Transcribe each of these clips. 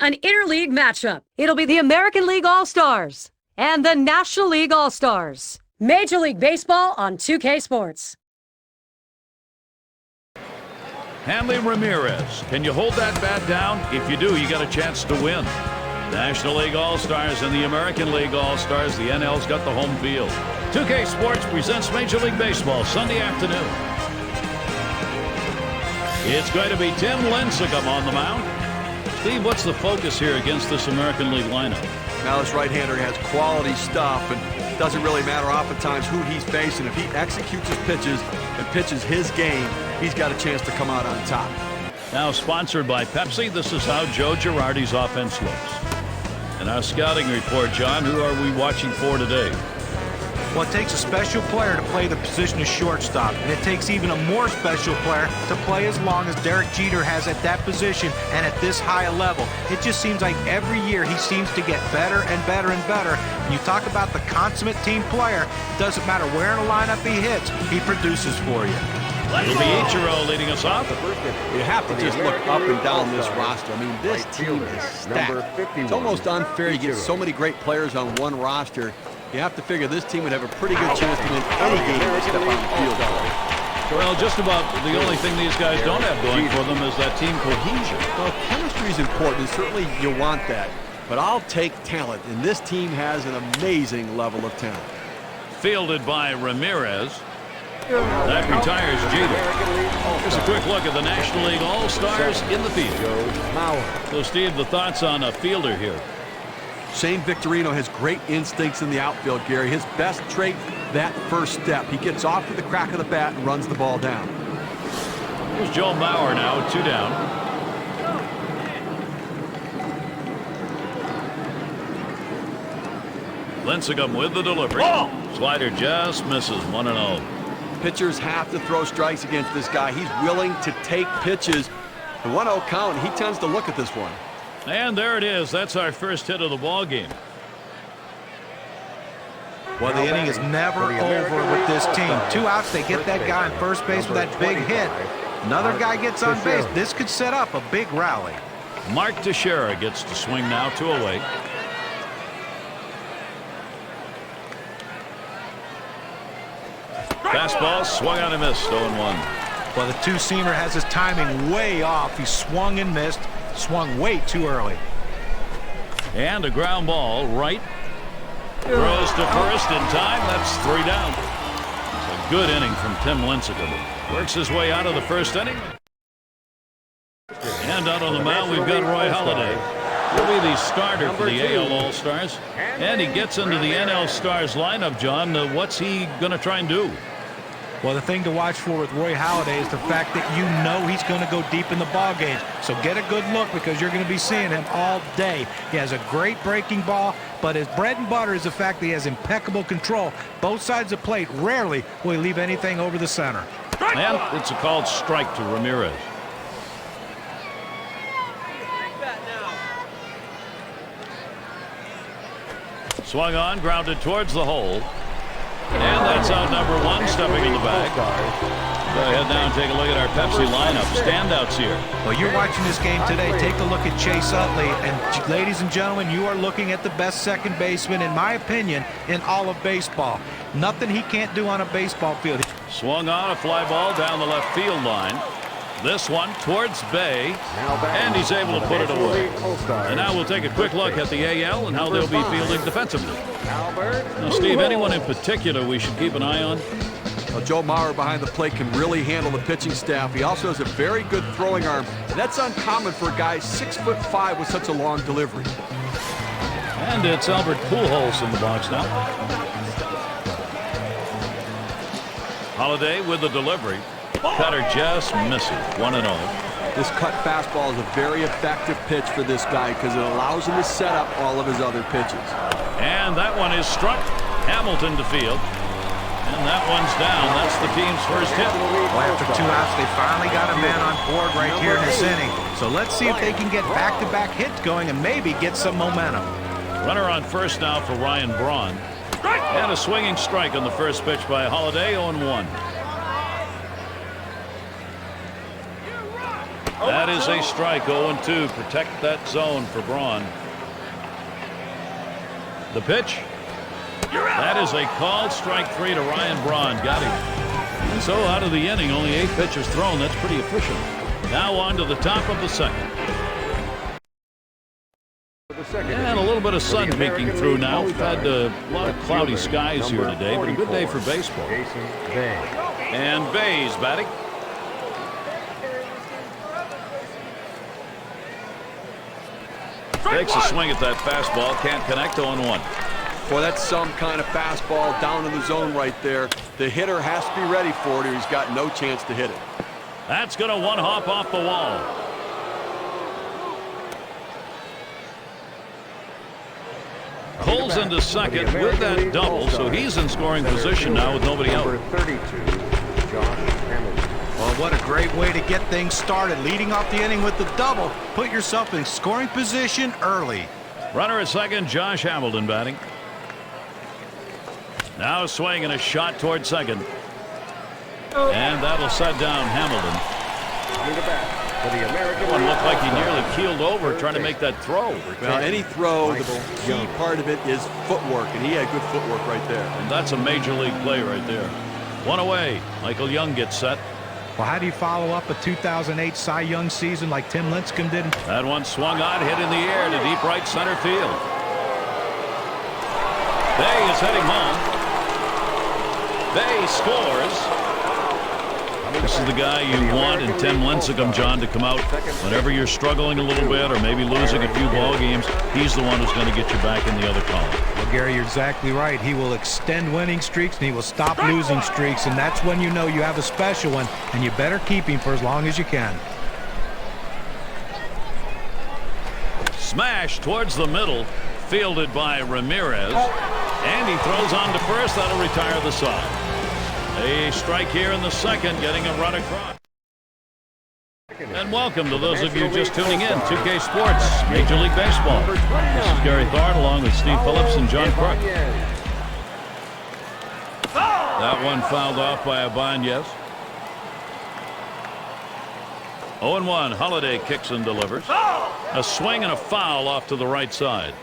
an interleague matchup. It'll be the American League All-Stars and the National League All-Stars. Major League Baseball on 2K Sports. Hanley Ramirez, can you hold that bat down? If you do, you got a chance to win. National League All-Stars and the American League All-Stars. The NL's got the home field. 2K Sports presents Major League Baseball Sunday afternoon. It's going to be Tim Lincecum on the mound. Steve, what's the focus here against this American League lineup? Now this right-hander has quality stuff, and it doesn't really matter oftentimes who he's facing. If he executes his pitches and pitches his game, he's got a chance to come out on top. Now sponsored by Pepsi, this is how Joe Girardi's offense looks. And our scouting report, John, who are we watching for today? Well, it takes a special player to play the position of shortstop, and it takes even a more special player to play as long as Derek Jeter has at that position and at this high a level. It just seems like every year he seems to get better and better and better. When you talk about the consummate team player, it doesn't matter where in the lineup he hits, he produces for you. It'll be Ichiro leading us off. You have to just look up and down this roster. I mean, this team is stacked. It's almost unfair you get so many great players on one roster. You have to figure this team would have a pretty good chance to win any game they step on the field. Well, just about the only thing these guys don't have going for them is that team cohesion. Well, chemistry is important. Certainly you want that. But I'll take talent, and this team has an amazing level of talent. Fielded by Ramirez. That retires Jeter. Here's a quick look at the National League All-Stars in the field. So, Steve, the thoughts on a fielder here? Shane Victorino has great instincts in the outfield, Gary. His best trait, that first step. He gets off to the crack of the bat and runs the ball down. Here's Joe Mauer now, 2 down. Lincecum with the delivery. Slider just misses, 1-0. Pitchers have to throw strikes against this guy. He's willing to take pitches. The 1-0 count, he tends to look at this one. And there it is. That's our first hit of the ball game. Well, the inning is never over with this team. 2 outs, they get that guy on first base with that big hit. Another guy gets on base. This could set up a big rally. Mark Teixeira gets to swing now, 2 away. Fastball swung on and missed, 0-1. Well, the 2-seamer has his timing way off. He swung and missed. Swung way too early. And a ground ball right. Throws to first in time. That's 3 down. It's a good inning from Tim Lincecum. Works his way out of the first inning. And out on the mound, we've got Roy Halladay. He'll be the starter for the AL All-Stars. And he gets into the NL Stars lineup, John. What's he going to try and do? Well, the thing to watch for with Roy Halladay is the fact that you know he's going to go deep in the ball game. So get a good look because you're going to be seeing him all day. He has a great breaking ball, but his bread and butter is the fact that he has impeccable control. Both sides of the plate, rarely will he leave anything over the center. And it's a called strike to Ramirez. Swung on, grounded towards the hole. And that's out number 1, stepping in the bag. Go ahead now and take a look at our Pepsi lineup. Standouts here. Well, you're watching this game today. Take a look at Chase Utley. And ladies and gentlemen, you are looking at the best second baseman, in my opinion, in all of baseball. Nothing he can't do on a baseball field. Swung on, a fly ball down the left field line. This one towards Bay, and he's able to put it away. And now we'll take a quick look at the AL and how they'll be fielding defensively. Now, Steve, anyone in particular we should keep an eye on? Well, Joe Mauer behind the plate can really handle the pitching staff. He also has a very good throwing arm. And that's uncommon for a guy 6'5" with such a long delivery. And it's Albert Pujols in the box now. Halladay with the delivery. Cutter just misses, 1-0. This cut fastball is a very effective pitch for this guy because it allows him to set up all of his other pitches. And that one is struck. Hamilton to field. And that one's down. That's the team's first hit. Well, after 2 outs, they finally got a man on board right here in this inning. So let's see if they can get back-to-back hits going and maybe get some momentum. Runner on first now for Ryan Braun. And a swinging strike on the first pitch by Halladay, 0-1. That is a strike. 0-2. Protect that zone for Braun. The pitch. That is a called strike 3 to Ryan Braun. Got him. And so out of the inning, only 8 pitches thrown. That's pretty efficient. Now on to the top of the second. And a little bit of sun peeking through now. We've had a lot of cloudy skies here today, but a good day for baseball. And Bay's batting. Takes a swing at that fastball. Can't connect. 0-1. Boy, that's some kind of fastball down in the zone right there. The hitter has to be ready for it or he's got no chance to hit it. That's going to one-hop off the wall. Pulls into second with that double, so he's in scoring position now with nobody out. Well, what a great way to get things started. Leading off the inning with the double. Put yourself in scoring position early. Runner at second, Josh Hamilton batting. Now a swing and a shot toward second. And that'll set down Hamilton. One looked like he nearly keeled over trying to make that throw. Well, any throw, the key part of it is footwork, and he had good footwork right there. And that's a major league play right there. One away. Michael Young gets set. Well, how do you follow up a 2008 Cy Young season like Tim Lincecum did? That one swung on, hit in the air to deep right center field. Bay is heading home. Bay scores. This is the guy you want in Tim Lincecum, John, to come out whenever you're struggling a little bit or maybe losing a few ball games. He's the one who's going to get you back in the other column. Well, Gary, you're exactly right. He will extend winning streaks and he will stop losing streaks, and that's when you know you have a special one, and you better keep him for as long as you can. Smash towards the middle, fielded by Ramirez, and he throws on to first. That'll retire the side. A strike here in the second, getting a run across. And welcome to those of you just tuning in. 2K Sports, Major League Baseball. This is Gary Thorne along with Steve Phillips and John Crook. That one fouled off by Ibanez. 0-1. Holiday kicks and delivers. A swing and a foul off to the right side.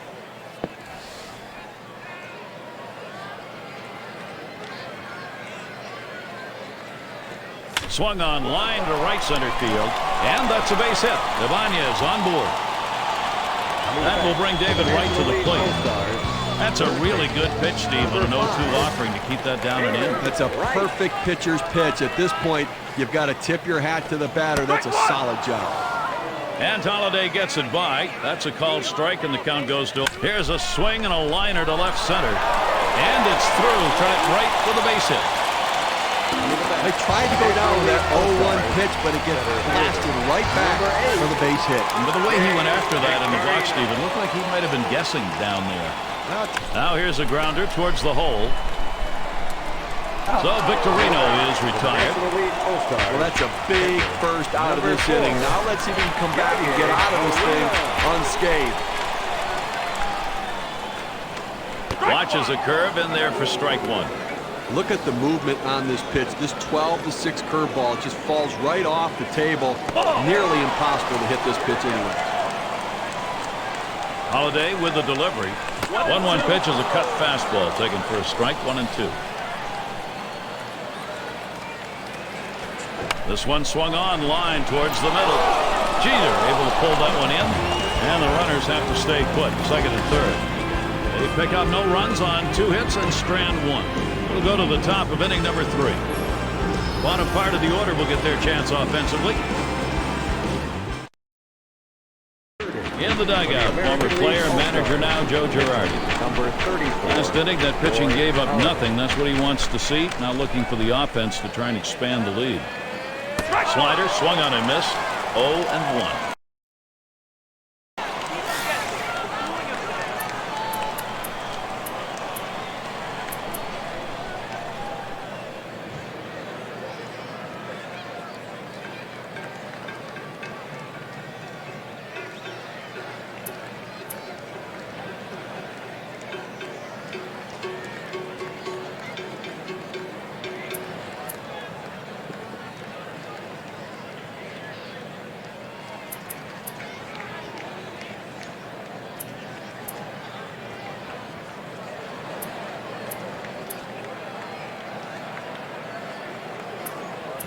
Swung on line to right center field, and that's a base hit. Ibanez on board. That will bring David Wright to the plate. That's a really good pitch, Steve, with an 0-2 offering to keep that down and in. That's a perfect pitcher's pitch. At this point, you've got to tip your hat to the batter. That's a solid job. And Holiday gets it by. That's a called strike, and the count goes to. Here's a swing and a liner to left center, and it's through. Trent Wright with a base hit. They tried to go down with that 0-1 pitch, but it gets blasted right back for the base hit. But the way he went after that in the box, Steve, it looked like he might have been guessing down there. Now here's a grounder towards the hole. So Victorino is retired. Well, that's a big first out of this inning. Now let's see if he can come back and get out of this thing unscathed. Watches a curve in there for strike one. Look at the movement on this pitch. This 12-6 curveball just falls right off the table. Nearly impossible to hit this pitch anyway. Holiday with the delivery. 1-1 pitch is a cut fastball taken for a strike. 1-2. This one swung on line towards the middle. Jeter able to pull that one in, and the runners have to stay put. Second and third. They pick up no runs on 2 hits and strand 1. We'll go to the top of inning number 3. Bottom part of the order will get their chance offensively. In the dugout, former player and manager now, Joe Girardi. Last inning, that pitching gave up nothing. That's what he wants to see. Now looking for the offense to try and expand the lead. Slider swung on and missed. 0-1.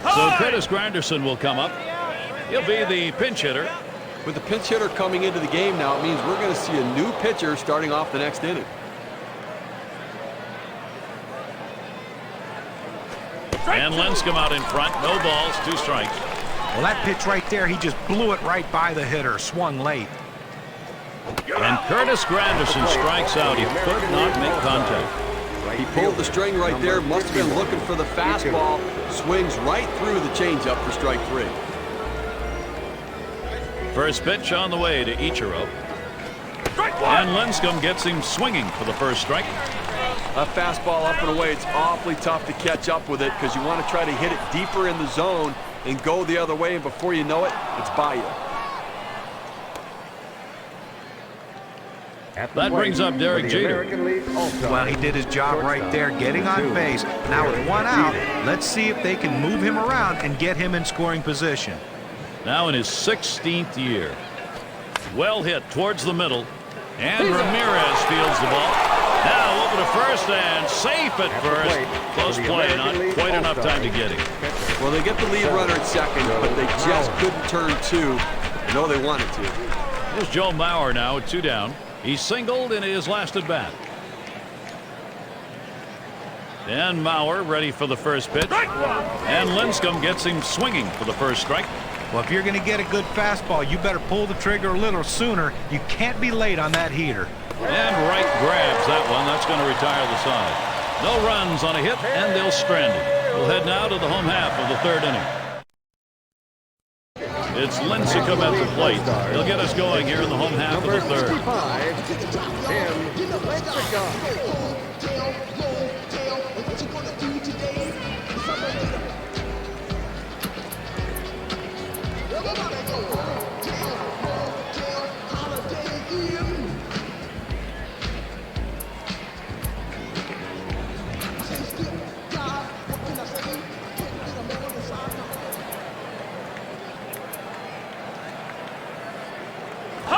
So Curtis Granderson will come up. He'll be the pinch hitter. With the pinch hitter coming into the game now, it means we're going to see a new pitcher starting off the next inning. And Lincecum out in front. No balls, 2 strikes. Well, that pitch right there, he just blew it right by the hitter. Swung late. And Curtis Granderson strikes out. He could not make contact. He pulled the string right there. Must have been looking for the fastball. Swings right through the changeup for strike 3. First pitch on the way to Ichiro. And Lincecum gets him swinging for the first strike. A fastball up and away. It's awfully tough to catch up with it because you want to try to hit it deeper in the zone and go the other way, and before you know it, it's by you. That brings up Derek Jeter. Well, he did his job right there, getting on base. Now with 1 out, let's see if they can move him around and get him in scoring position. Now in his 16th year. Well hit towards the middle. And Ramirez fields the ball. Now over to first and safe at first. Close play, not quite enough time to get him. Well, they get the lead runner at second, but they just couldn't turn 2. No, they wanted to. Here's Joe Mauer now at 2 down. He singled in his last at bat. And Mauer ready for the first pitch. And Lincecum gets him swinging for the first strike. Well, if you're going to get a good fastball, you better pull the trigger a little sooner. You can't be late on that heater. And Wright grabs that one. That's going to retire the side. No runs on a hit, and they'll strand him. We'll head now to the home half of the 3rd inning. It's Lincecum at the plate. He'll get us going here in the home half of the 3rd.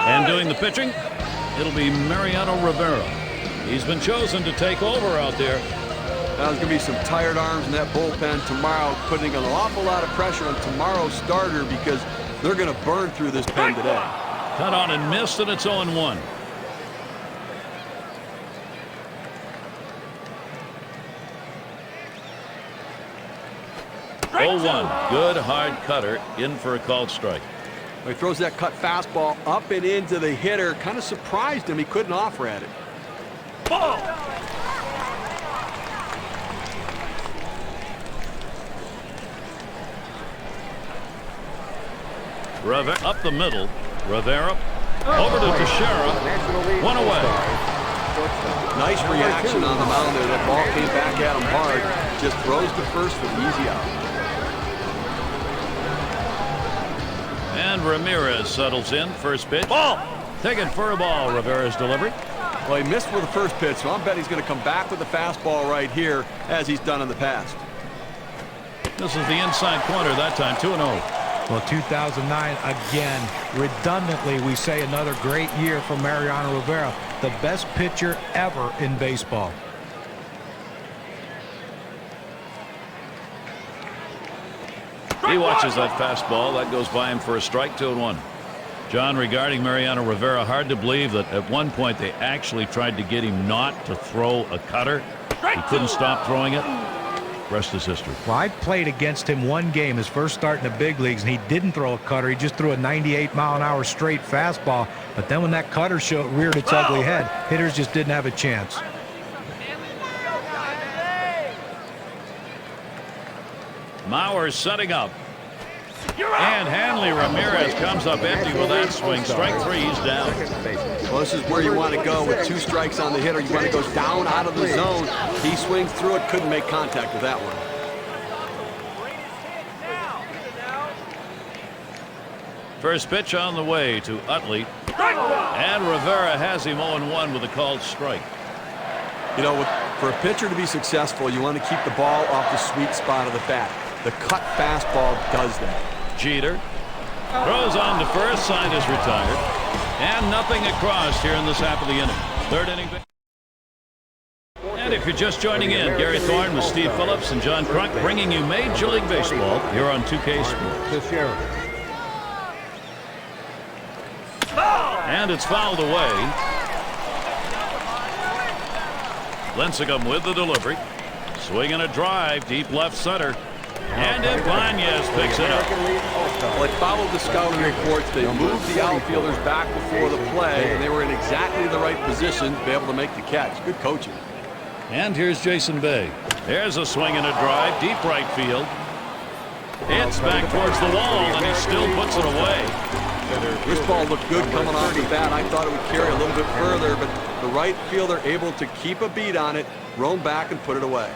And doing the pitching, it'll be Mariano Rivera. He's been chosen to take over out there. Now there's going to be some tired arms in that bullpen tomorrow, putting an awful lot of pressure on tomorrow's starter because they're going to burn through this pen today. Cut on and missed, and it's 0-1. Good hard cutter in for a called strike. He throws that cut fastball up and into the hitter. Kind of surprised him. He couldn't offer at it. Ball. Rivera up the middle. Rivera over to Teixeira. 1 away. Nice reaction on the mound there. That ball came back at him hard. Just throws to first for the easy out. And Ramirez settles in. First pitch. Ball. Taken for a ball. Rivera's delivery. Well, he missed with the first pitch, so I'll bet he's going to come back with the fastball right here, as he's done in the past. This is the inside corner that time. 2-0. Well, 2009, again, redundantly, we say another great year for Mariano Rivera, the best pitcher ever in baseball. He watches that fastball. That goes by him for a strike. 2-1. John, regarding Mariano Rivera, hard to believe that at one point they actually tried to get him not to throw a cutter. He couldn't stop throwing it. Rest is history. Well, I played against him one game, his first start in the big leagues, and he didn't throw a cutter. He just threw a 98-mile-an-hour straight fastball. But then when that cutter reared its ugly head, hitters just didn't have a chance. Mauer setting up. And Hanley Ramirez comes up empty with that swing. Strike 3, he's down. Well, this is where you want to go with 2 strikes on the hitter. You want to go down out of the zone. He swings through it, couldn't make contact with that one. First pitch on the way to Utley. And Rivera has him 0-1 with a called strike. You know, for a pitcher to be successful, you want to keep the ball off the sweet spot of the bat. The cut fastball does that. Jeter throws on to first. Side is retired. And nothing across here in this half of the inning. 3rd inning. And if you're just joining in, Gary Thorne with Steve Phillips and John Crunk bringing you Major League Baseball here on 2K Sports. And it's fouled away. Lincecum with the delivery. Swing and a drive, deep left center. And Ibanez picks it up. Well, I followed the scouting reports. They moved the outfielders back before the play, and they were in exactly the right position to be able to make the catch. Good coaching. And here's Jason Bay. There's a swing and a drive, deep right field. It's back towards the wall, and he still puts it away. This ball looked good coming off the bat. I thought it would carry a little bit further, but the right fielder able to keep a beat on it, roam back, and put it away.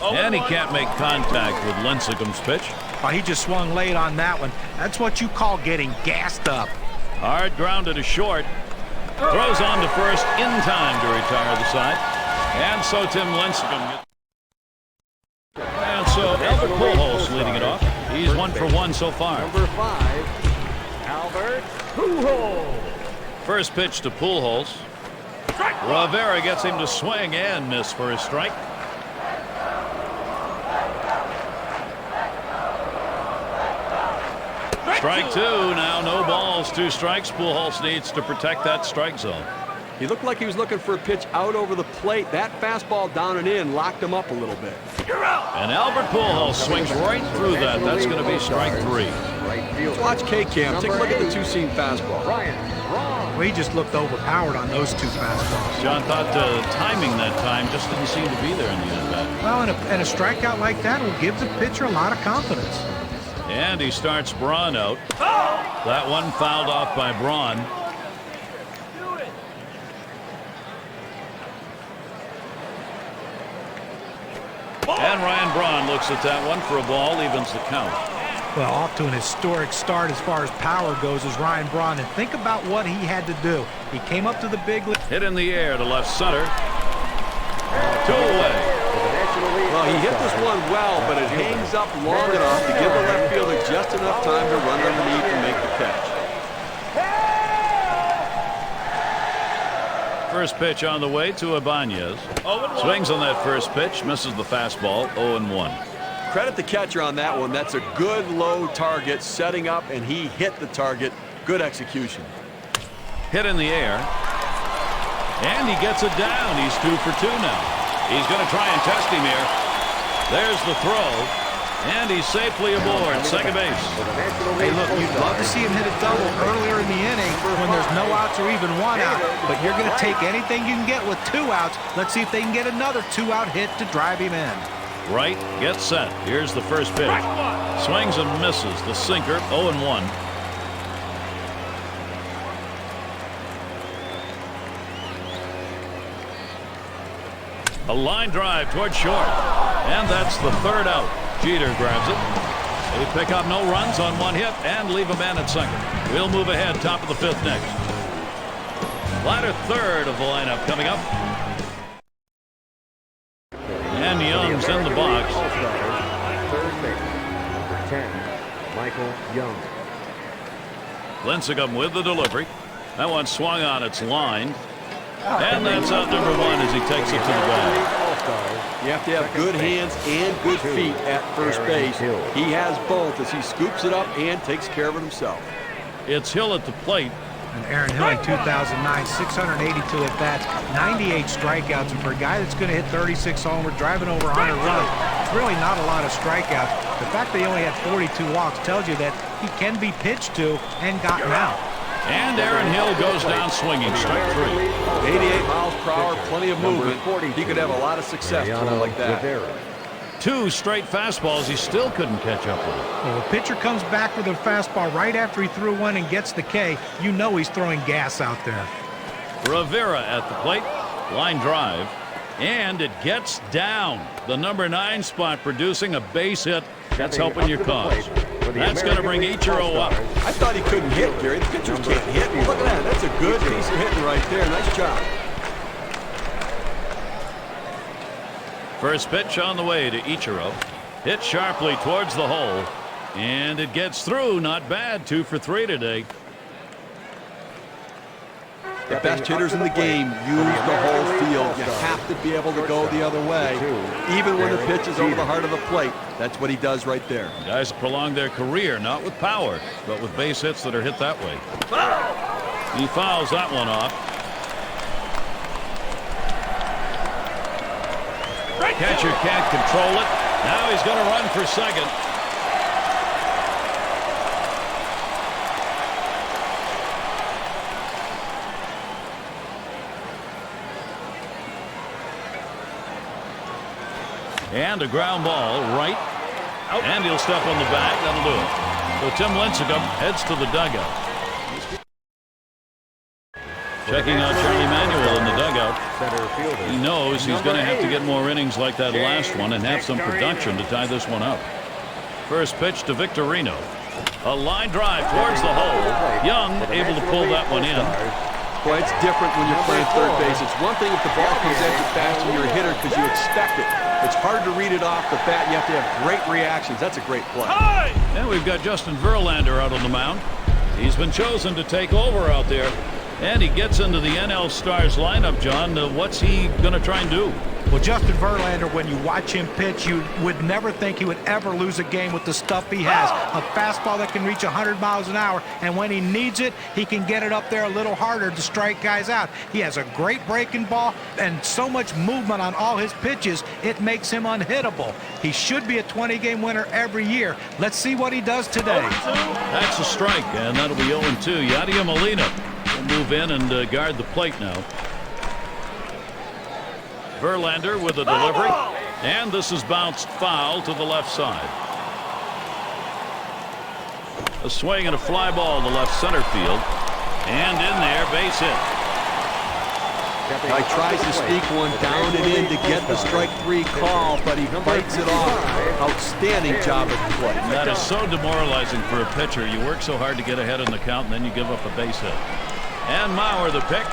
And he can't make contact with Lincecum's pitch. Oh, he just swung late on that one. That's what you call getting gassed up. Hard grounded to short. Throws on to first in time to retire the side. And so Tim Lincecum. And so Albert Pujols leading it off. He's 1 for 1 so far. Number 5, Albert Pujols. First pitch to Pujols. Rivera gets him to swing and miss for a strike. Strike 2. Now no balls, 2 strikes. Pujols needs to protect that strike zone. He looked like he was looking for a pitch out over the plate. That fastball down and in locked him up a little bit. And Albert Pujols swings right through that. That's going to be strike 3. Let's watch K-Cam. Take a look at the two-seam fastball. Well, he just looked overpowered on those 2 fastballs. John thought timing that time just didn't seem to be there in the at-bat. Well, and a strikeout like that will give the pitcher a lot of confidence. And he starts Braun out. That one fouled off by Braun. And Ryan Braun looks at that one for a ball, evens the count. Well, off to an historic start as far as power goes as Ryan Braun. And think about what he had to do. He came up to the big league. Hit in the air to left center. 2 away. Well, he hit this one well, but it hangs up long enough to give the left fielder just enough time to run underneath and make the catch. First pitch on the way to Ibanez. Swings on that first pitch, misses the fastball, 0-1. Credit the catcher on that one. That's a good low target, setting up, and he hit the target. Good execution. Hit in the air. And he gets it down. He's 2 for 2 now. He's going to try and test him here. There's the throw. And he's safely aboard second base. Hey, look, you'd love to see him hit a double earlier in the inning when there's no outs or even 1 out. But you're going to take anything you can get with 2 outs. Let's see if they can get another 2-out hit to drive him in. Right, get set. Here's the first pitch. Swings and misses. The sinker, 0-1. A line drive toward short. And that's the 3rd out. Jeter grabs it. They pick up no runs on 1 hit and leave a man at second. We'll move ahead, top of the 5th next. Latter 3rd of the lineup coming up. And Young's in the box. Third base, number 10, Michael Young. Lincecum with the delivery. That one swung on, its line. And that's out number 1 as he takes it to the bag. You have to have good hands and good feet at first base. He has both as he scoops it up and takes care of it himself. It's Hill at the plate. And Aaron Hill in 2009, 682 at bats, 98 strikeouts. And for a guy that's going to hit 36 homers, driving over 100 runs, it's really not a lot of strikeouts. The fact that he only had 42 walks tells you that he can be pitched to and gotten out. And Aaron Hill goes down swinging, strike 3. 88 miles per hour, plenty of movement. He could have a lot of success throwing like that. 2 straight fastballs, he still couldn't catch up with it. Well, a pitcher comes back with a fastball right after he threw one and gets the K, you know he's throwing gas out there. Rivera at the plate, line drive, and it gets down. The number 9 spot producing a base hit. That's helping your cause. That's going to bring Ichiro up. I thought he couldn't hit, Gary. The pitchers can't hit. Look at that. That's a good piece of hitting right there. Nice job. First pitch on the way to Ichiro. Hit sharply towards the hole. And it gets through. Not bad. 2 for 3 today. The best hitters in the game use the whole field. You have to be able to go the other way, even when the pitch is over the heart of the plate. That's what he does right there. Guys prolong their career, not with power, but with base hits that are hit that way. He fouls that one off. Catcher can't control it. Now he's going to run for second. And a ground ball right. And he'll step on the bag. That'll do it. So Tim Lincecum heads to the dugout. Checking out Charlie Manuel in the dugout. He knows he's going to have to get more innings like that last one and have some production to tie this one up. First pitch to Victorino. A line drive towards the hole. Young able to pull that one in. Boy, it's different when you're playing third base. It's one thing if the ball comes at you fast and you're a hitter because you expect it. It's hard to read it off the bat. You have to have great reactions. That's a great play. And we've got Justin Verlander out on the mound. He's been chosen to take over out there. And he gets into the NL Stars lineup, John. What's he going to try and do? Well, Justin Verlander, when you watch him pitch, you would never think he would ever lose a game with the stuff he has. A fastball that can reach 100 miles an hour, and when he needs it, he can get it up there a little harder to strike guys out. He has a great breaking ball and so much movement on all his pitches, it makes him unhittable. He should be a 20-game winner every year. Let's see what he does today. That's a strike, and that'll be 0-2. Yadier Molina will move in and guard the plate now. Verlander with a delivery, and this is bounced foul to the left side. A swing and a fly ball to left center field, and in there, base hit. He tries to sneak one down and in to get the strike three call, but he bites it off. Outstanding job at the plate. That is so demoralizing for a pitcher. You work so hard to get ahead in the count, and then you give up a base hit. And Mauer the pick.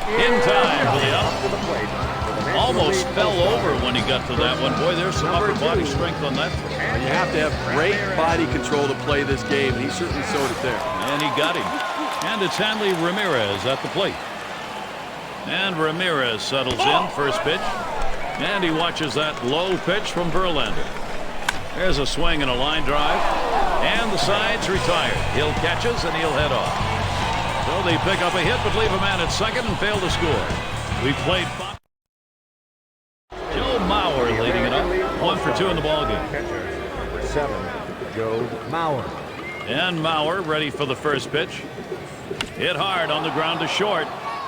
In time for the up. Almost fell over when he got to that one. Boy, there's some upper body strength on that throw. And you have to have great body control to play this game, and he certainly showed it there. And he got him. And it's Hanley Ramirez at the plate. And Ramirez settles in, first pitch. And he watches that low pitch from Verlander. There's a swing and a line drive. And the side's retired. He'll catches and he'll head off. So they pick up a hit but leave a man at second and fail to score. We played Joe Mauer leading it up. 1 for 2 in the ballgame. Number 7, Joe Mauer. And Mauer ready for the first pitch. Hit hard on the ground to short.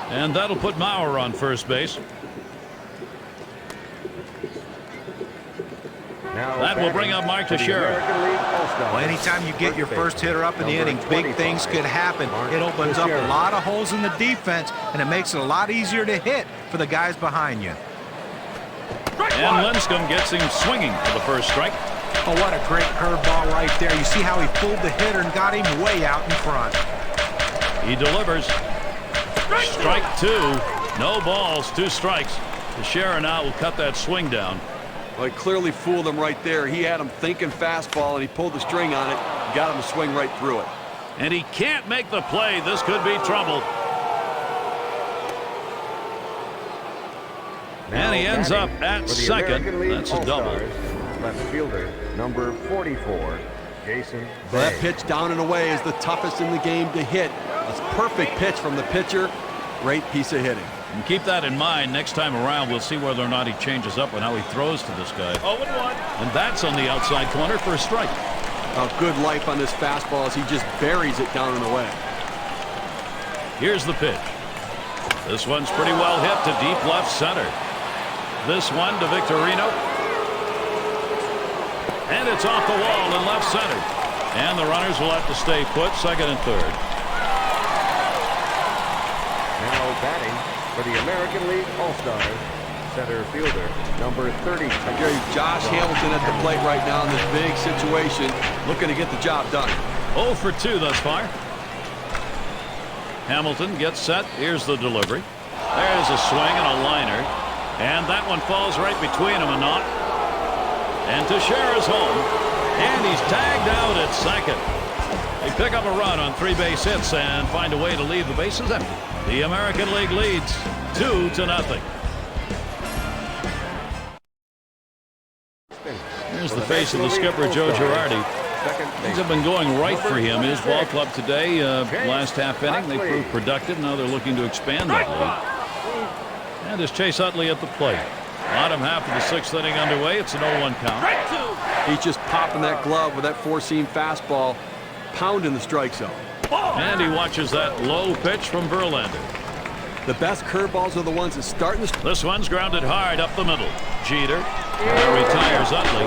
And that'll put Mauer on first base. That will bring up Mark Teixeira. Well, anytime you get your first hitter up in the inning, big things could happen. It opens up a lot of holes in the defense, and it makes it a lot easier to hit for the guys behind you. And Lincecum gets him swinging for the first strike. Oh, what a great curveball right there. You see how he fooled the hitter and got him way out in front. He delivers. Strike 2. No balls, 2 strikes. Teixeira now will cut that swing down. Well, he clearly fooled him right there. He had him thinking fastball, and he pulled the string on it, got him to swing right through it. And he can't make the play. This could be trouble. And he ends up at second. That's a double. Left fielder, number 44, Jason Bay. That pitch down and away is the toughest in the game to hit. It's a perfect pitch from the pitcher. Great piece of hitting. And keep that in mind. Next time around, we'll see whether or not he changes up on how he throws to this guy. 0-1. And that's on the outside corner for a strike. A good life on this fastball as he just buries it down and away. Here's the pitch. This one's pretty well hit to deep left center. This one to Victorino. And it's off the wall in left center. And the runners will have to stay put, second and third. Now batting for the American League All-Stars, center fielder, number 30. Josh Hamilton at the plate right now in this big situation, looking to get the job done. 0 for 2 thus far. Hamilton gets set. Here's the delivery. There's a swing and a liner. And that one falls right between them and not. And Teixeira's home. And he's tagged out at second. They pick up a run on 3 base hits and find a way to leave the bases empty. The American League leads 2-0. Here's the face of the skipper, Joe Girardi. Things have been going right for him. His ball club today, last half inning, they proved productive. Now they're looking to expand that lead. And it's Chase Utley at the plate. Bottom half of the 6th inning underway. It's an 0-1 count. He's just popping that glove with that 4-seam fastball, pounding the strike zone. And he watches that low pitch from Verlander. The best curveballs are the ones that start in the... This one's grounded hard up the middle. Jeter retires Utley.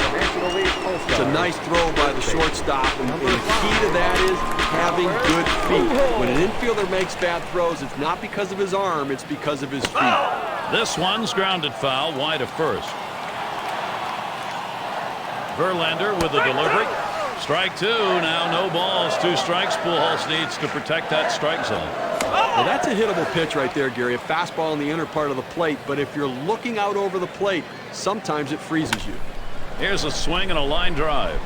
It's a nice throw by the shortstop, and the key to that is having good feet. When an infielder makes bad throws, it's not because of his arm, it's because of his feet. This one's grounded foul, wide of first. Verlander with the delivery. Strike 2. Now no balls, 2 strikes. Pujols needs to protect that strike zone. Well, that's a hittable pitch right there, Gary. A fastball in the inner part of the plate, but if you're looking out over the plate, sometimes it freezes you. Here's a swing and a line drive.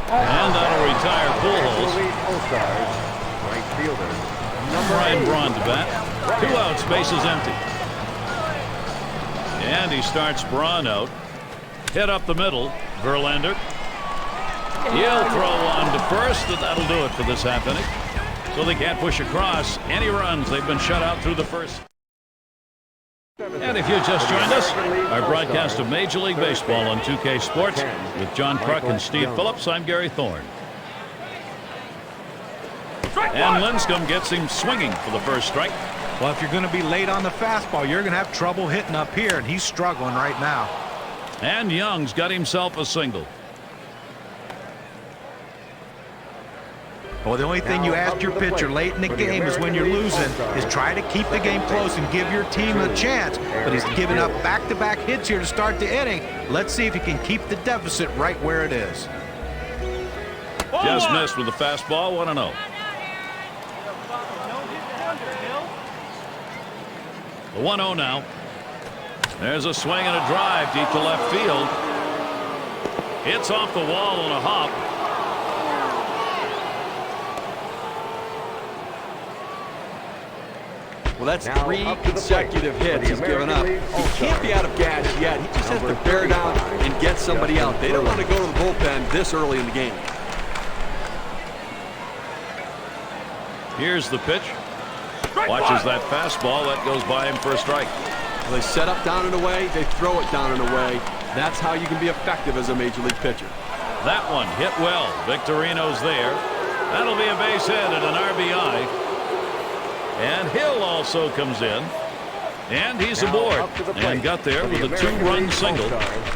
And that'll retire Pujols. Right fielder. Brian Braun to bat. 2 outs, bases empty. And he starts Braun out. Hit up the middle. Verlander. He'll throw one to first, and that'll do it for this half inning. So they can't push across any runs. They've been shut out through the first. And if you just joined us, our broadcast of Major League Baseball on 2K Sports with John Kruk and Steve Phillips. I'm Gary Thorne. And Lincecum gets him swinging for the first strike. Well, if you're going to be late on the fastball, you're going to have trouble hitting up here, and he's struggling right now. And Young's got himself a single. Well, the only thing you ask your pitcher late in the game is when you're losing is try to keep the game close and give your team a chance. But he's giving up back-to-back hits here to start the inning. Let's see if he can keep the deficit right where it is. Just missed with the fastball, 1-0. The 1-0 now. There's a swing and a drive deep to left field. It's off the wall on a hop. Well, that's 3 consecutive hits he's given up. He can't be out of gas yet. He just has to bear down and get somebody out. They don't want to go to the bullpen this early in the game. Here's the pitch. Watches that fastball. That goes by him for a strike. Well, they set up down and away. They throw it down and away. That's how you can be effective as a major league pitcher. That one hit well. Victorino's there. That'll be a base hit and an RBI. And Hill also comes in. And he's aboard. And got there with a 2-run single. You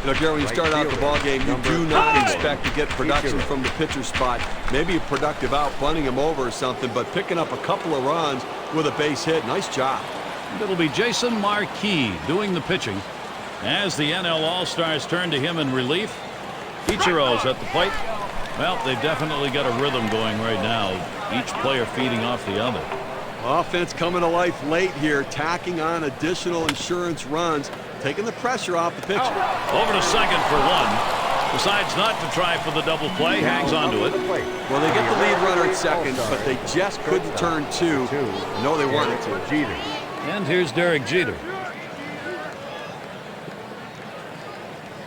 know, Gary, when you start out the ball game, you do not expect to get production from the pitcher spot. Maybe a productive out, bunting him over or something, but picking up a couple of runs with a base hit. Nice job. It'll be Jason Marquis doing the pitching as the NL All-Stars turn to him in relief. Ichiro's at the plate. Well, they've definitely got a rhythm going right now. Each player feeding off the other. Offense coming to life late here, tacking on additional insurance runs, taking the pressure off the pitcher. Over to second for 1. Decides not to try for the double play, hangs on to it. Well, they get the lead runner at second, but they just couldn't turn 2. No, they wanted to. Jeter. And here's Derek Jeter.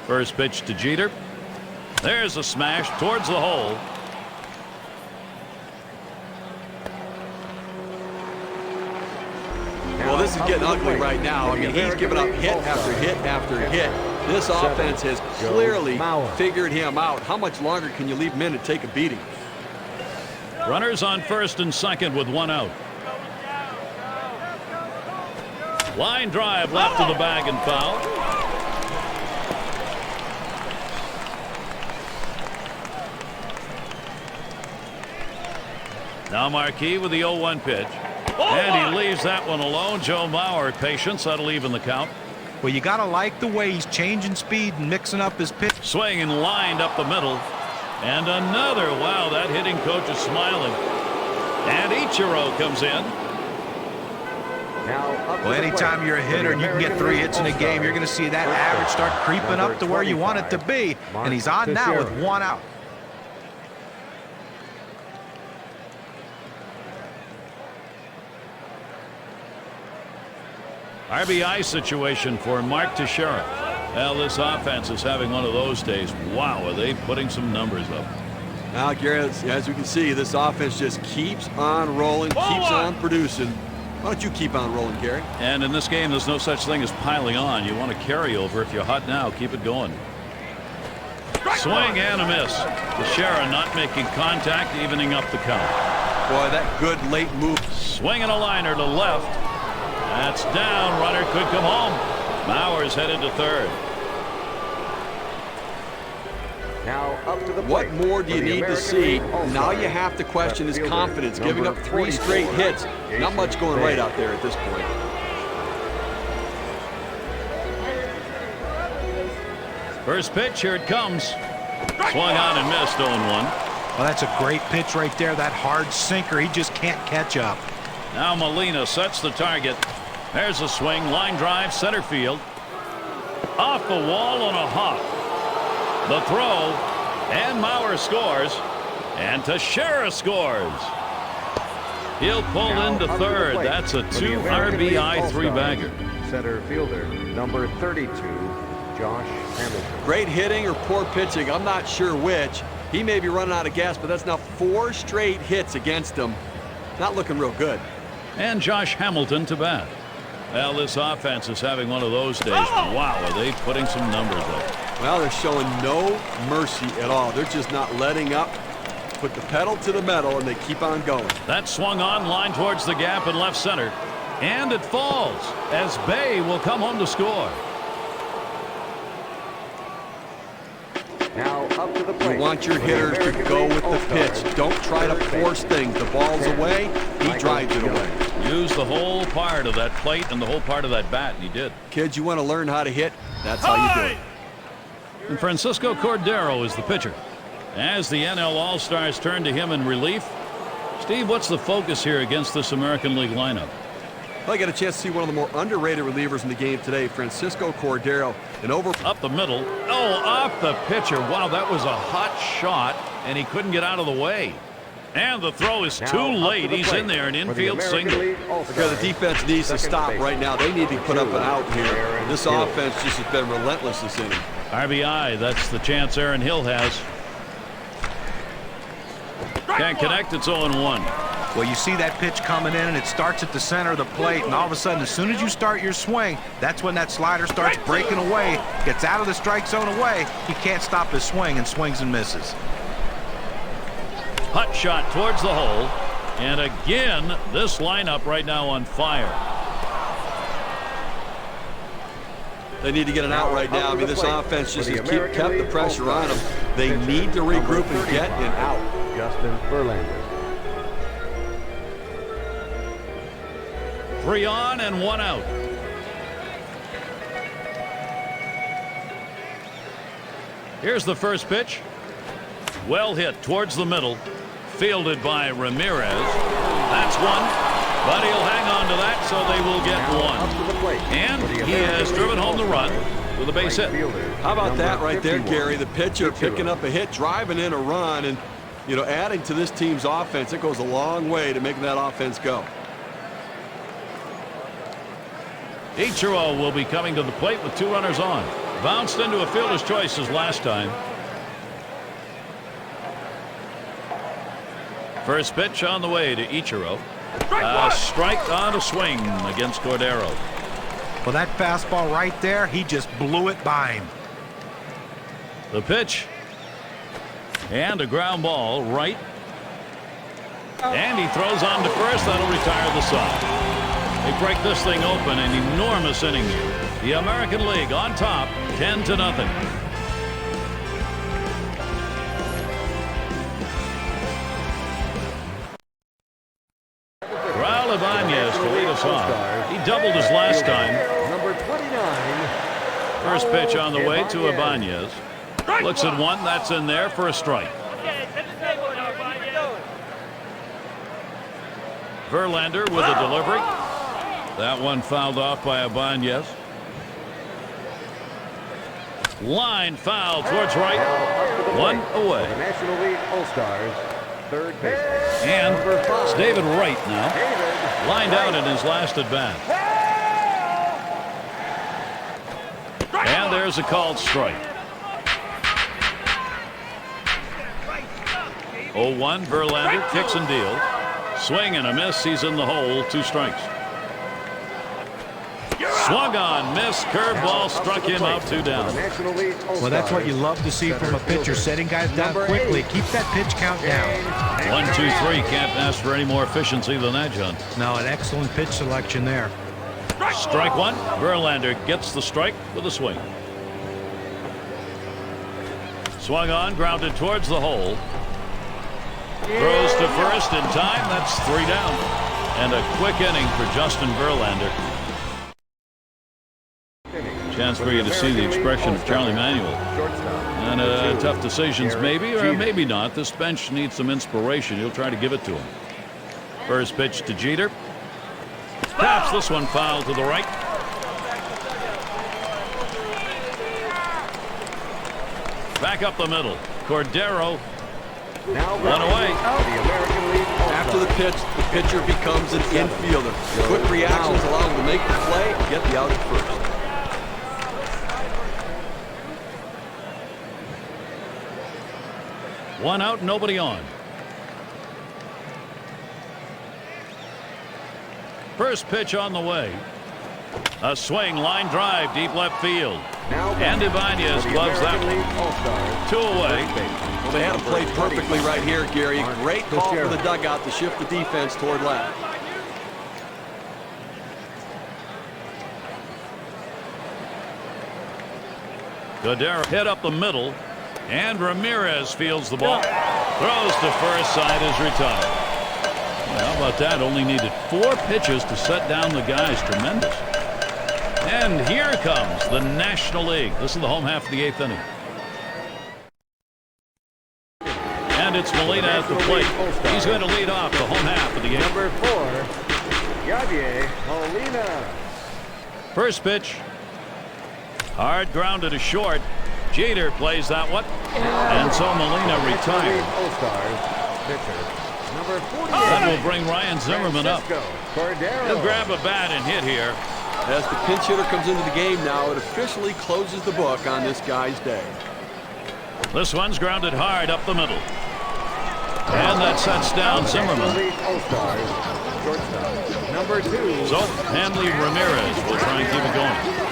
First pitch to Jeter. There's a smash towards the hole. Well, this is getting ugly right now. I mean, he's giving up hit after hit after hit. This offense has clearly figured him out. How much longer can you leave him in and take a beating? Runners on first and second with 1 out. Line drive left to the bag and foul. Now Marquis with the 0-1 pitch. And he leaves that one alone. Joe Mauer, patience. That'll even the count. Well, you got to like the way he's changing speed and mixing up his pitch. Swing and lined up the middle. And another. Wow, that hitting coach is smiling. And Ichiro comes in. Well, anytime you're a hitter and you can get 3 hits in a game, you're going to see that average start creeping up to where you want it to be. And he's on now with 1 out. RBI situation for Mark Teixeira. Well, this offense is having one of those days. Wow, are they putting some numbers up. Now, Gary, as we can see, this offense just keeps on rolling, keeps on producing. Why don't you keep on rolling, Gary? And in this game, there's no such thing as piling on. You want to carry over. If you're hot now, keep it going. Swing and a miss. Teixeira not making contact, evening up the count. Boy, that good late move. Swinging a liner to left. That's down. Runner could come home. Mauer's headed to third. Now up to the plate. What more do you for the need to American see? League All-Star, Now you have to question his left fielder, confidence, giving number up 3 straight 44, hits. Not Jason much going Bay. right out there at this point. First pitch, here it comes. Swung on and missed, 0-1. Well, that's a great pitch right there. That hard sinker. He just can't catch up. Now Molina sets the target. There's a swing, line drive, center field. Off the wall on a hop. The throw, and Mauer scores, and Teixeira scores. He'll pull Now into up to the third. plate That's a for the American League 2 RBI All-Stars, three-bagger. Center fielder, number 32, Josh Hamilton. Great hitting or poor pitching, I'm not sure which. He may be running out of gas, but that's now 4 straight hits against him. Not looking real good. And Josh Hamilton to bat. Well, this offense is having one of those days. Wow, are they putting some numbers up. Well, they're showing no mercy at all. They're just not letting up. Put the pedal to the metal, and they keep on going. That swung on, line towards the gap in left center. And it falls as Bay will come home to score. Now up to the plate. You want your for the hitters to American go League with the All-Stars, pitch. Don't try to third base. force things. The ball's away, he Michael drives it Young. away. Use the whole part of that plate and the whole part of that bat, and he did. Kids, you want to learn how to hit? That's how you do it. And Francisco Cordero is the pitcher. As the NL All-Stars turn to him in relief, Steve, what's the focus here against this American League lineup? Well, I got a chance to see one of the more underrated relievers in the game today, Francisco Cordero. And over Up the middle. Oh, off the pitcher. Wow, that was a hot shot, and he couldn't get out of the way. And the throw is Now too up to late. the He's plate in there, an for the infield American single. League All-Stars, because the defense needs to second stop base. right now. They need to put up an out here. Aaron This Hill. offense just has been relentless this inning. RBI, that's the chance Aaron Hill has. Can't connect, it's 0-1. Well, you see that pitch coming in, and it starts at the center of the plate, and all of a sudden, as soon as you start your swing, that's when that slider starts breaking away, gets out of the strike zone away. He can't stop his swing, and swings and misses. Hot shot towards the hole. And again, this lineup right now on fire. They need to get an out right now. I mean, this offense just has kept the pressure on them. They need to regroup and get an out. Justin Verlander. 3 on and 1 out. Here's the first pitch. Well hit towards the middle. Fielded by Ramirez. That's one. But he'll hang on to that, so they will get Up to one. the plate And for the he American has League driven home the run All-Stars, with a base right hit. fielder, How about number that right there, 51, Gary? The pitcher Ichiro. picking up a hit, driving in a run, and, you know, adding to this team's offense. It goes a long way to making that offense go. Ichiro will be coming to the plate with 2 runners on. Bounced into a fielder's choice as last time. First pitch on the way to Ichiro. A strike on a swing against Cordero. Well, that fastball right there, he just blew it by him. The pitch. And a ground ball right. And he throws on to first. That'll retire the side. They break this thing open. An enormous inning here. The American League on top, 10-0. Raul Ibanez to lead us off. He doubled his last time. Number 29. First pitch on the way to Ibanez. Looks at one. That's in there for a strike. Verlander with a delivery. That one fouled off by Ibanez. Line foul towards right. One away. The National League All-Stars, third base. And Number 5, it's David Wright now. David Lined out in his last at bat. There's a called strike. 0-1, Verlander kicks and deals. Swing and a miss. He's in the hole. 2 strikes. Swung on, missed. Curveball struck him out. 2 down. Well, that's what you love to see from a pitcher, setting guys down quickly. Keep that pitch count down. 1, 2, 3. Can't ask for any more efficiency than that, John. No, an excellent pitch selection there. Strike 1. Verlander gets the strike with a swing. Swung on, grounded towards the hole. Throws to first in time. That's 3 down. And a quick inning for Justin Verlander. Chance for you to see the expression of Charlie Manuel. And tough decisions maybe, or maybe not. This bench needs some inspiration. He'll try to give it to him. First pitch to Jeter. Taps this one foul to the right. Back up the middle. Cordero. One away. After the pitch, the pitcher becomes an infielder. Quick reactions allow him to make the play and get the out at first. One out, nobody on. First pitch on the way. A swing, line drive, deep left field. And Ibanez gloves that one. 2 away. Well, they had him played perfectly right here, Gary. Great call for the dugout to shift the defense toward left. Cordero hit up the middle. And Ramirez fields the ball. Throws to first, side is retired. Well, how about that? Only needed 4 pitches to set down the guys. Tremendous. And here comes the National League. This is the home half of the 8th inning. And it's Molina at the plate. He's going to lead off the home half of the 8th. Number 4, Yadier Molina. First pitch. Hard grounded to short. Jeter plays that one. And so Molina retired. All-Stars pitcher number 48. That will bring Ryan Zimmerman up. He'll grab a bat and hit here. As the pinch hitter comes into the game now, it officially closes the book on this guy's day. This one's grounded hard up the middle. And that sets down Zimmerman. All-Stars shortstop number 2. So Hanley Ramirez will try and keep it going.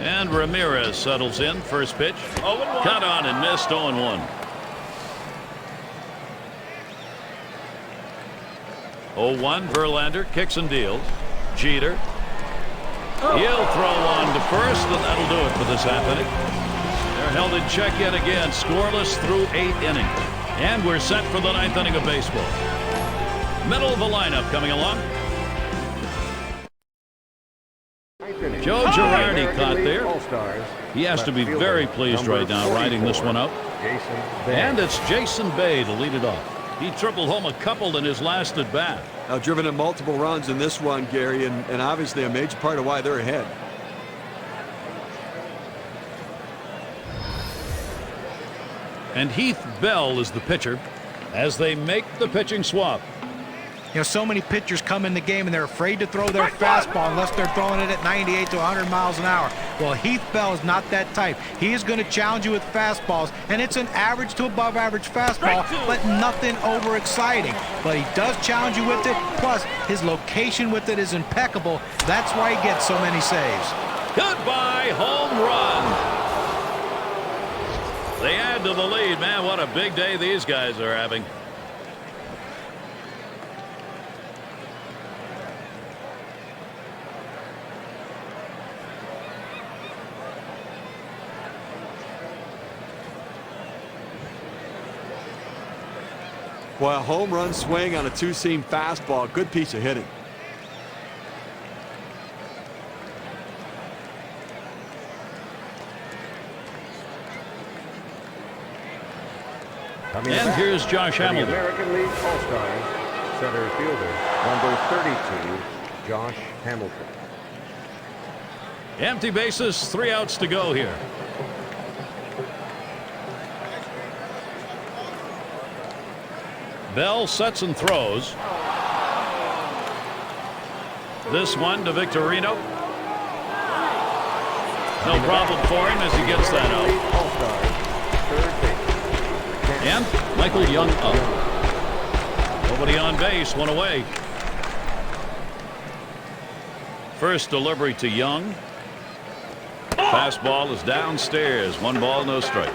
And Ramirez settles in. First pitch. Cut on and missed. 0-1. 0-1. Verlander kicks and deals. Jeter. He'll throw on to first, and that'll do it for this half inning. They're held in check yet again. Scoreless through 8 innings. And we're set for the 9th inning of baseball. Middle of the lineup coming along. Joe Girardi caught there. He has to be very pleased right now riding this one out. And it's Jason Bay to lead it off. He tripled home a couple in his last at bat. Now driven in multiple runs in this one, Gary, and obviously a major part of why they're ahead. And Heath Bell is the pitcher as they make the pitching swap. You know, so many pitchers come in the game and they're afraid to throw their fastball unless they're throwing it at 98 to 100 miles an hour. Well, Heath Bell is not that type. He is going to challenge you with fastballs, and it's an average to above average fastball, but nothing overexciting. But he does challenge you with it, plus his location with it is impeccable. That's why he gets so many saves. Goodbye, home run. They add to the lead. Man, what a big day these guys are having. Well, a home run swing on a 2-seam fastball. Good piece of hitting. And here's Josh Hamilton. American League All-Stars center fielder number 32, Josh Hamilton. Empty bases, 3 outs to go here. Bell sets and throws. This one to Victorino. No problem for him as he gets that out. And Michael Young up. Nobody on base, one away. First delivery to Young. Fastball is downstairs. 1 ball, no strikes.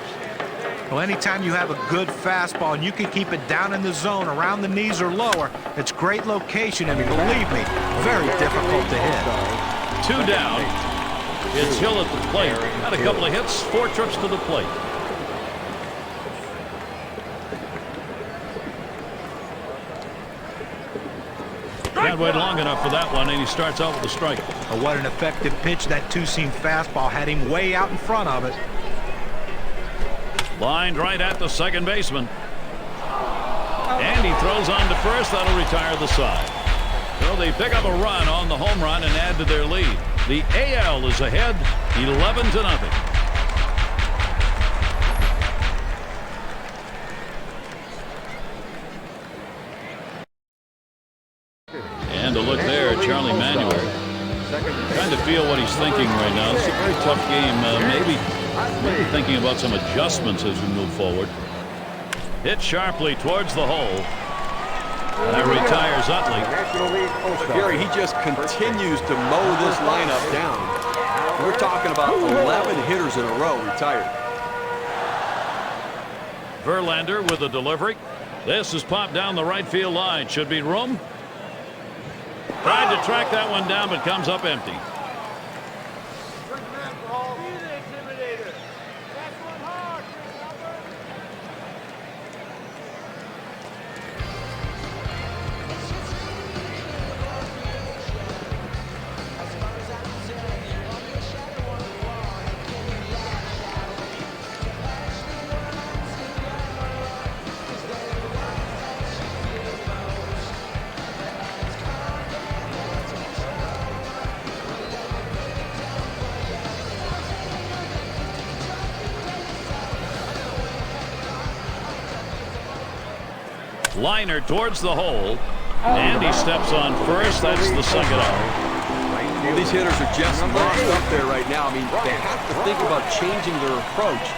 Well, anytime you have a good fastball and you can keep it down in the zone around the knees or lower, it's great location, and believe me, very difficult to hit. 2 down. It's Hill at the plate. Had a couple of hits, 4 trips to the plate. Can't wait long enough for that one, and he starts out with a strike. Oh, what an effective pitch. That two-seam fastball had him way out in front of it. Lined right at the second baseman. And he throws on to first. That'll retire the side. So they pick up a run on the home run and add to their lead. The AL is ahead 11-0. And a look there, Charlie Manuel. Trying to feel what he's thinking right now. It's a very tough game. Maybe thinking about some adjustments as we move forward. Hit sharply towards the hole. That retires Utley. Gary, he just continues to mow this lineup down. We're talking about 11 hitters in a row retired. Verlander with a delivery. This is popped down the right field line. Should be room. Tried to track that one down, but comes up empty. Liner towards the hole, and he steps on first. That's the second out. Well, these hitters are just lost up there right now. I mean, they have to think about changing their approach.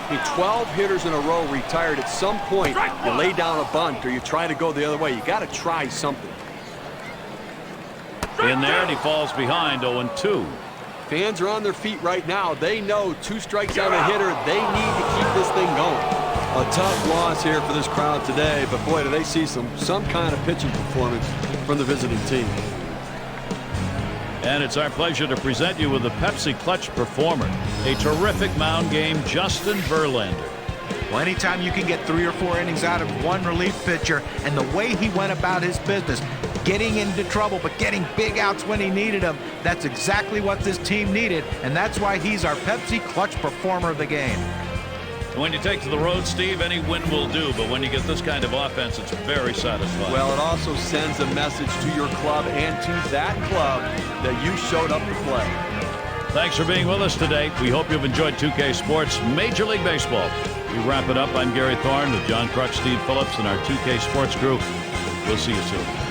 I mean, 12 hitters in a row retired. At some point, you lay down a bunt or you try to go the other way. You got to try something. In there, and he falls behind 0-2. Fans are on their feet right now. They know 2 strikes on a hitter. They need to keep this thing going. A tough loss here for this crowd today, but boy, do they see some kind of pitching performance from the visiting team. And it's our pleasure to present you with the Pepsi Clutch Performer, a terrific mound game, Justin Verlander. Well, anytime you can get 3 or 4 innings out of one relief pitcher, and the way he went about his business, getting into trouble but getting big outs when he needed them, that's exactly what this team needed, and that's why he's our Pepsi Clutch Performer of the game. When you take to the road, Steve, any win will do, but when you get this kind of offense, it's very satisfying. Well, it also sends a message to your club and to that club that you showed up to play. Thanks for being with us today. We hope you've enjoyed 2K Sports Major League Baseball. We wrap it up. I'm Gary Thorne with John Kruk, Steve Phillips, and our 2K Sports crew. We'll see you soon.